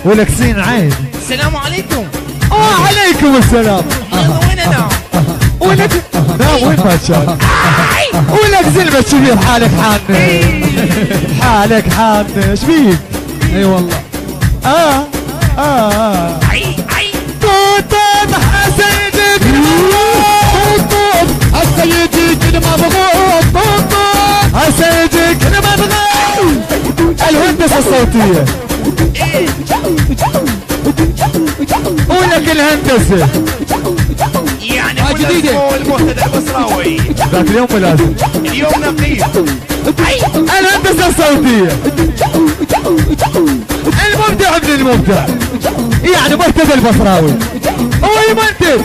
ولك سين عين. السلام عليكم. وعليكم السلام. يلا وين انا؟ ولك لا وين ما شاء. ولك زلمة شبير حالك حانة. حالك حانة ايش فيك؟ اي والله. طوطوط حسيدك طوطوط حسيدك المبغوط طوطوط حسيدك المبغوط. الهندسة الصوتية. ولك الهندسة يعني جديدة. المهتدى البصراوي ذاك اليوم لازم اليوم نقيب. الهندسة الصوتية. المبدع ابن المبدع يعني مرتدى البصراوي هو يمنتج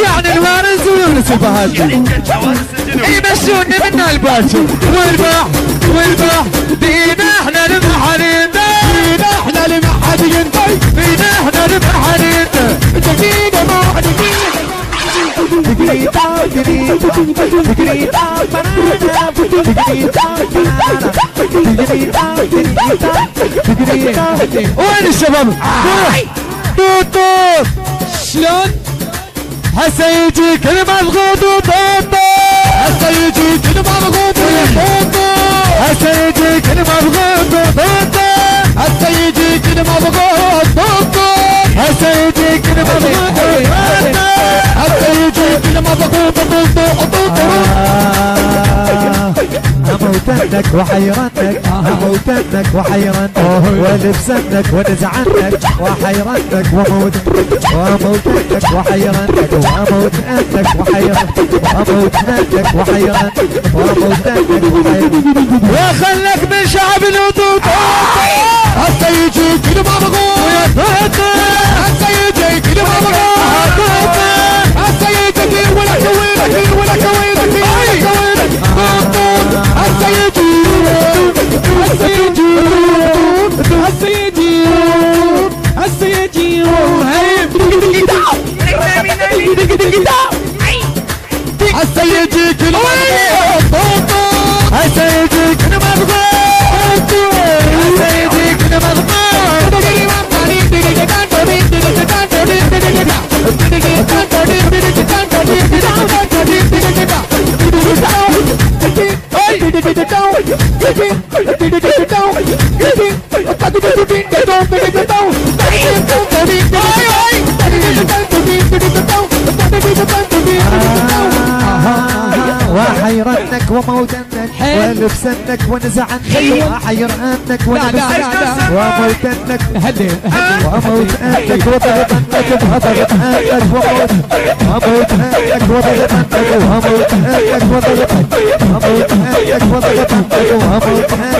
يعني الوارث ويونس البهاجي يمشوني منا الباشر والباح والباح بينا احنا المحارين بينا احنا المحارين بينا احنا المحارين دقيقة ما دقيقة وين الشباب؟ طوط شلون؟ هسه يجيك المضغوط طوط هسه يجيك المضغوط طوط هسه يجيك المضغوط طوط هسه يجيك المضغوط طوط هسه يجيك المضغوط هسه يجيك المضغوط طوط اموتنك وحيرنك اموتنك وحيرنك ولبسنك ونزعنك وحيرنك وموتنك وموتنك وحيرنك وموتنك وحيرنك وموتنك وحيرنك وموتنك وحيرنك وخلك من شعب الهدوء هسه يجيك المضغوط هسه يجيك المضغوط هسه يجيك ولا كوينك ولا كوينك هسه يجيك هسه يجيك هسه يجيك هسه يجيك هسه يجيك المضغوط هسه يجيك المضغوط هسه يجيك المضغوط وحيرنك وموتنك ولبسنك ونزعنك وحيرنك ولبسنك وموتنك وموتنك وضغطنك بهضغطنك وموتنك وضغطنك وموتنك وضغطنك وموتنك وضغطنك وموتنك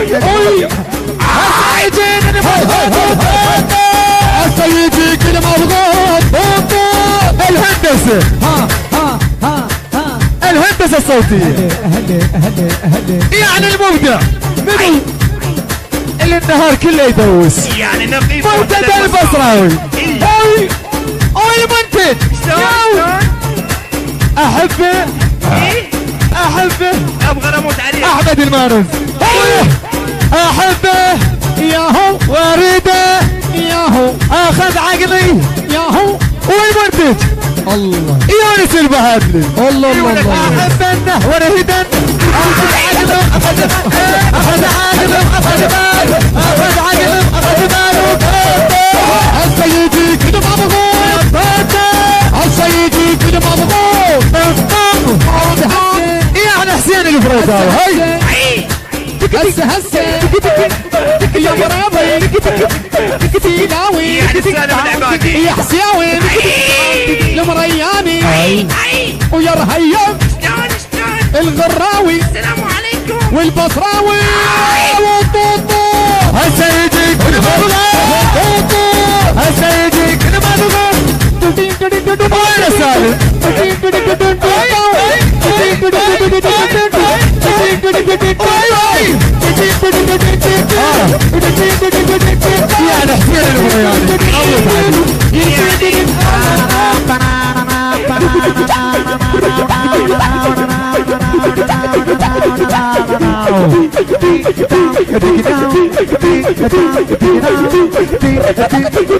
هسه يجيك المضغوط الهندسة الهندسة الصوتية يعني المبدع منو اللي النهار كله يدوس يعني نقيب مرتدى البصراوي اوي المنتج احبه احبه ابغى اموت عليه احمد المارز احبه ياهو وارده ياهو اخذ عقلي ياهو والمنتج الله يونس البهادلي الله الله الله احبنه ورهدنه اخذ عقله اخذ عقله اخذ باله اخذ عقله اخذ باله هسه يجيك المضغوط هسه يجيك المضغوط يعني حسين الفريداوي هاي هسه يا مرابي سيناوي يا حسياوي المرياني ويا رهيم الغراوي السلام عليكم والبصراوي وطوطو هسه يجيك المضغوط هسه يجيك المضغوط وين سالم يعني حسين المرياني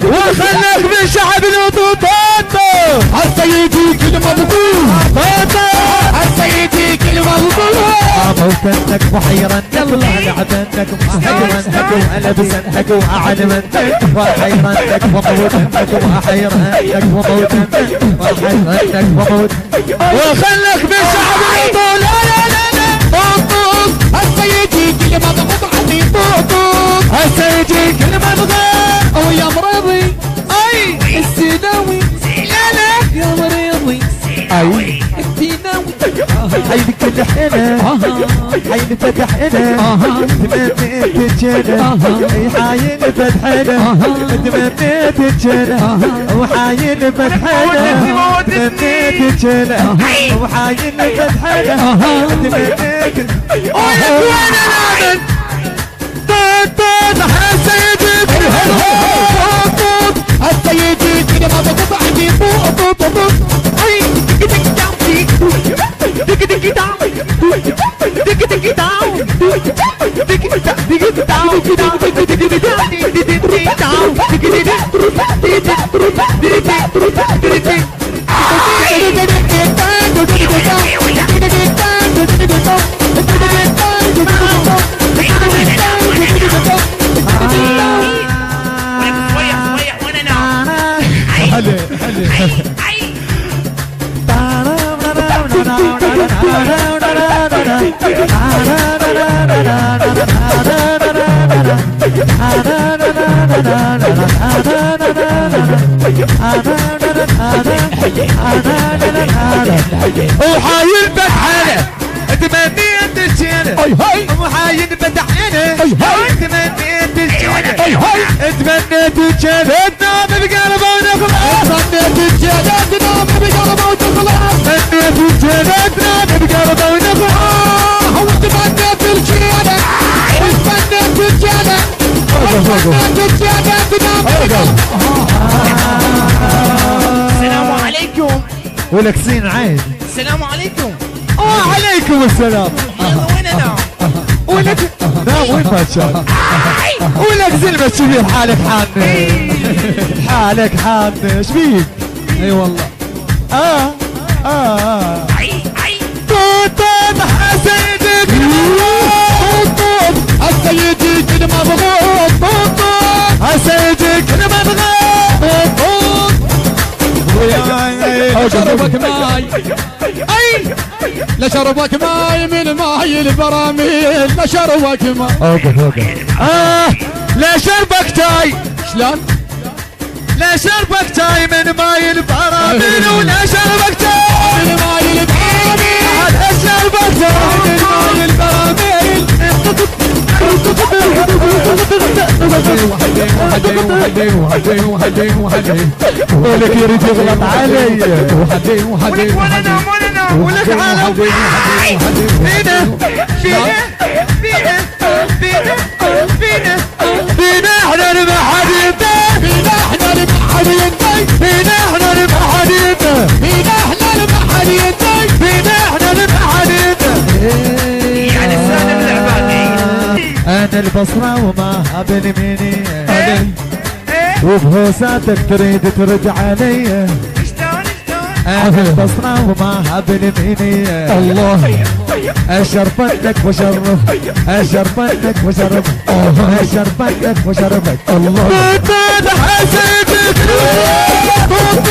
وخلك من شعب الوطوطات السيدي كل مضبوط السيدي كل مضبوط موتنك وحيرنك ولعبنك وحيرنك وألبسنك وأعلمنك وحيرنك وموتنك وأحيرنك وموتنك وحيرنك وموتنك وخلك من شعب الوطوط لا لا لا لا السيدي كل مضبوط عندي طوط السيدي كل ما تغير ويا مريضي اي السيناوي لا يا مريضي اي السيناوي حين كل حنا حين فتح انا تمنيت الجنة حاين فتحنا تمنيت الجنة وحاين فتحنا تمنيت الجنة وحاين فتحنا تمنيت وين الامن طوط حسيدك السيدي كل مضبوط عندي طوط اي ديك ديك داو ديك ديك داو ديك ديك داو صويح وانا نام. هلا هلا وحايل فتحنا تمنيت الجنة وحايل فتحنا تمنيت الجنة تمنيت الجنة تنام بقلب ونخلص تمنيت الجنة تنام بقلب ونخلص تمنيت الجنة تنام بقلب ونخلص وتمنيت الجنة وتمنيت الجنة وتمنيت الجنة تنام السلام عليكم. ولك سين عين السلام عليكم. وعليكم السلام يلا وين انا؟ ولك نام وين ما تشاف ولك زلمة شبيه حالك حان حالك حان شبيك اي والله طوط حسيدك طوط السيدي كل مضبوط طوط حسيدك ما بغيت شربك ماي اي لشربك ماي من ماي البراميل لشربك ماي اوقف اوقف لا شربك تاي شلون؟ لا شربك تاي من ماي البراميل ولا شربك تاي من ماي البراميل لا شربك تاي من ماي البراميل ولك يريد يغلط علي ولك وانا نام وانا نام. ولك على فينا احنا نبقى حديثة فينا احنا نبقى حديثي فينا احنا نبقى حديثة فينا احنا نبقى حديثي فينا احنا نبقى حديثة يعني السنة اللعباني. انا البصرة وما هبل مني ايه وبهوساتك تريد ترد علي شلون انا البصرة وما هبل مني الله اشربتك وشرف اشربتك وشرف اشربتك وشرفك الله طوط حسيدك طوط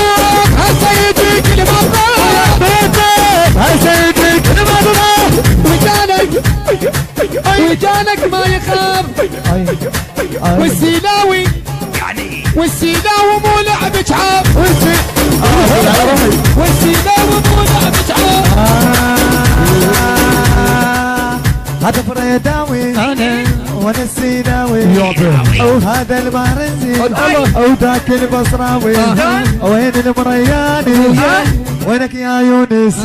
السيدي كل مضبوط طوط حسيدك المضرب وجانك ما يخاف والسيلاوي يعني والسيلاوي مو لعب شعاب والسيلاوي مو لعب شعاب هذا فريداوي انا وانا السيناوي وهذا المهرزي وذاك البصراوي وين المرياني وينك يا يونس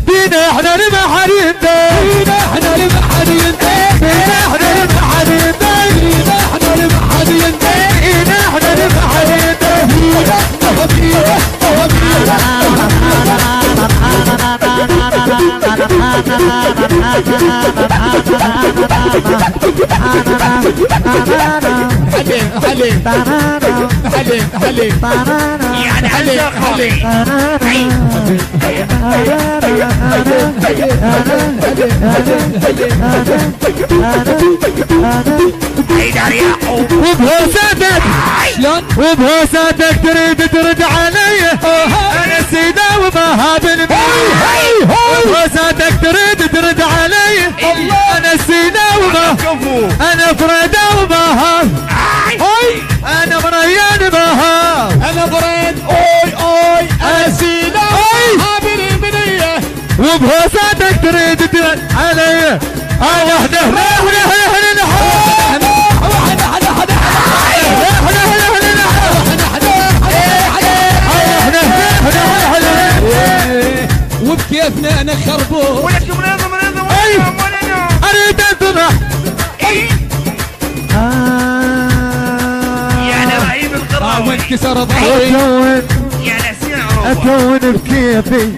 فينا احنا المحارينتا فينا احنا المحدينتين فينا احنا المحارينتا فينا احنا المحدينتين فينا احنا المحارينتا حليم يعني عزاق خالي حيدر يعقوب وبهوساتك شلون؟ وبهوساتك تريد ترد علي انا سيدة وبهاب المين وبهوساتك تريد ترد علي انا سيدة وبهاب كفو انا فريدة وبهاب انا مريان بهاب انا بريد اوي انا سيدة وبهاب البنية وبهوساتك تريد ترد علي وحده وبكيفنا نخربوه ولك منظم اريد اذبح يا رهيب القراوي وانكسر ظهري يا نسيان عروبة اتون بكيفي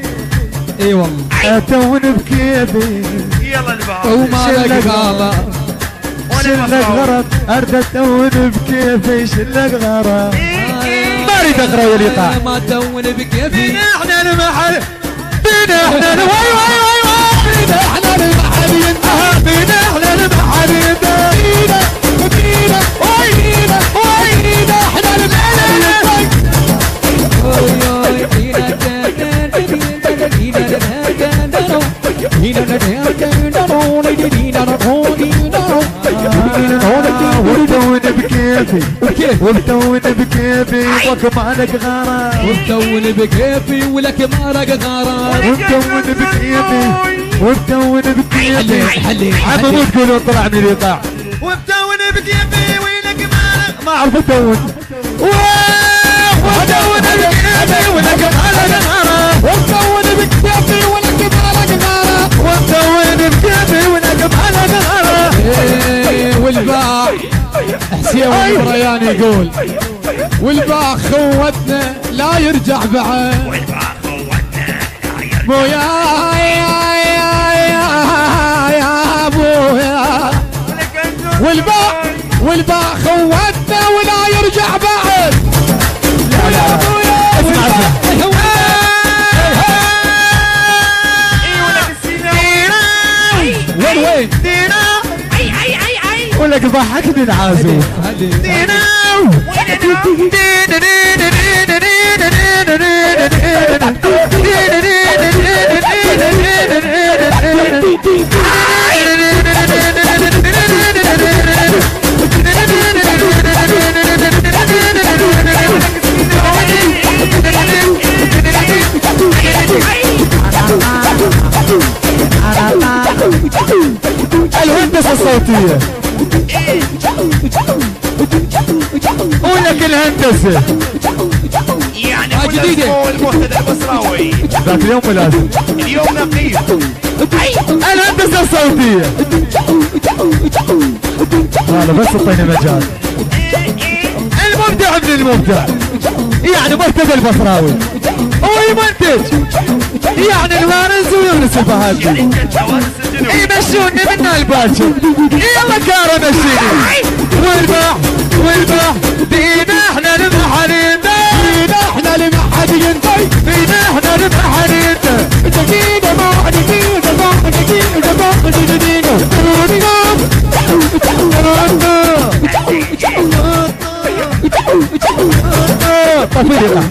اي والله اتون بكيفي يلا الباب وما لك غلا شلك غرض ارد اتون بكيفي شلك غرض ما اريد اقرا والايقاع ما تون بكيفي احنا المحل بينا احنا واي واي واي واي بينا احنا المحل ينتهى بينا احنا المحل ينتهى بينا واي بينا احنا المحل وبتون بكيفي وبتون بكيفي وك مالك غرام وبتون بكيفي ولك ما لك غرام وبتون بكيفي وبتون بكيفي حلي عم مو تقولون طلع من الايقاع وبتون بكيفي وينك مالك ما اعرف اتون وبتون بكيفي ولك مالك غرام وبتون بكيفي ولك مالك غرام وبتون بكيفي ولك مالك غرام والباع حسين والبريان يقول والباع خوتنا لا يرجع بعد والباخ ودنا مو يا ابويا والباع خوتنا ولا يرجع بعد يا ابويا وين ولك ضحكني العازوف الهندسة الصوتية ولك الهندسة يعني كل جديدة. اسبوع المهتدى البصراوي ذاك اليوم ولازم اليوم نقيب الهندسة الصوتية هذا بس اعطيني مجال المبدع من المبدع يعني مرتبة البصراوي هو يمنتج يعني الوارث ويونس الفهادي انت الجواز السجنوي يمشوني منا الباكر يلا كارو مشيني والباح دينا احنا المحارين فينا احنا المحدين فينا احنا المحارين دقيقة ما واحد دقيقة طفيلة